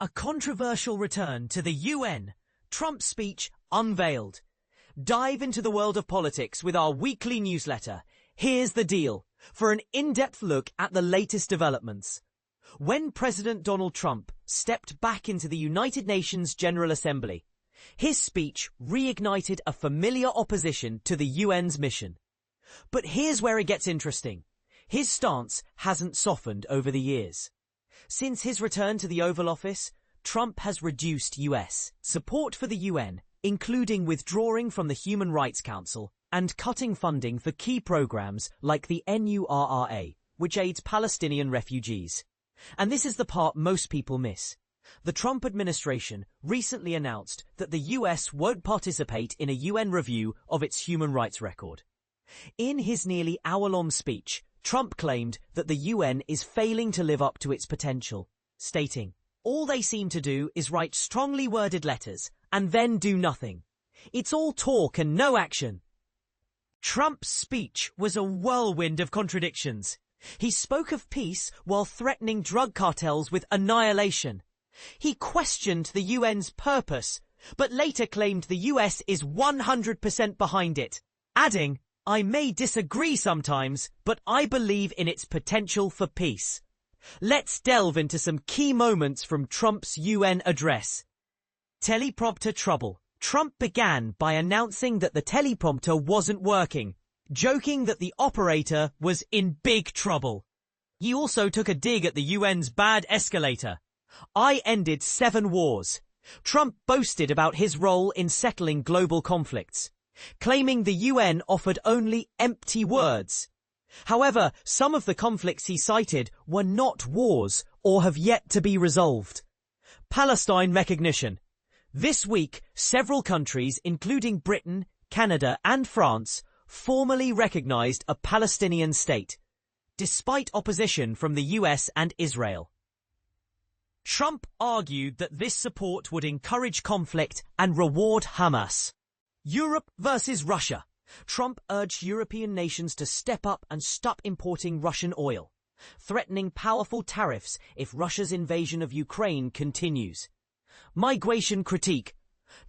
A controversial return to the UN. Trump's speech unveiled. Dive into the world of politics with our weekly newsletter. Here's the deal, for an in-depth look at the latest developments. When President Donald Trump stepped back into the United Nations General Assembly, his speech reignited a familiar opposition to the UN's mission. But here's where it gets interesting. His stance hasn't softened over the years. Since his return to the Oval Office, Trump has reduced US support for the UN, including withdrawing from the Human Rights Council and cutting funding for key programs like the NURRA, which aids Palestinian refugees. And this is the part most people miss. The Trump administration recently announced that the US won't participate in a UN review of its human rights record. In his nearly hour-long speech, Trump claimed that the UN is failing to live up to its potential, stating, "All they seem to do is write strongly worded letters and then do nothing. It's all talk and no action." Trump's speech was a whirlwind of contradictions. He spoke of peace while threatening drug cartels with annihilation. He questioned the UN's purpose, but later claimed the US is 100% behind it, adding, "I may disagree sometimes, but I believe in its potential for peace." Let's delve into some key moments from Trump's UN address. Teleprompter trouble. Trump began by announcing that the teleprompter wasn't working, joking that the operator was in big trouble. He also took a dig at the UN's bad escalator. "I ended 7 wars. Trump boasted about his role in settling global conflicts, claiming the UN offered only empty words. However, some of the conflicts he cited were not wars or have yet to be resolved. Palestine recognition. This week, several countries, including Britain, Canada, and France, formally recognized a Palestinian state, despite opposition from the US and Israel. Trump argued that this support would encourage conflict and reward Hamas. Europe versus Russia. Trump urged European nations to step up and stop importing Russian oil, threatening powerful tariffs if Russia's invasion of Ukraine continues. Migration critique.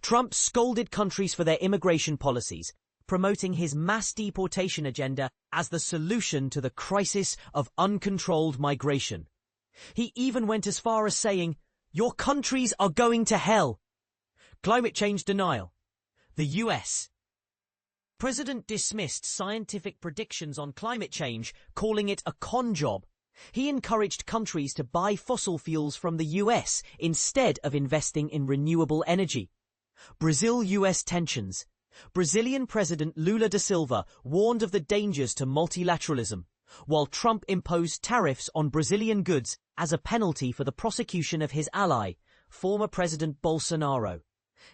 Trump scolded countries for their immigration policies, promoting his mass deportation agenda as the solution to the crisis of uncontrolled migration. He even went as far as saying, "Your countries are going to hell." Climate change denial. The US. President dismissed scientific predictions on climate change, calling it a con job. He encouraged countries to buy fossil fuels from the US instead of investing in renewable energy. Brazil-US tensions. Brazilian President Lula da Silva warned of the dangers to multilateralism, while Trump imposed tariffs on Brazilian goods as a penalty for the prosecution of his ally, former President Bolsonaro.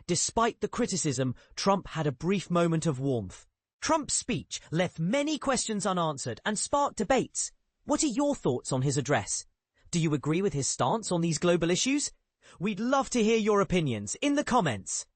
Despite the criticism, Trump had a brief moment of warmth. Trump's speech left many questions unanswered and sparked debates. What are your thoughts on his address? Do you agree with his stance on these global issues? We'd love to hear your opinions in the comments.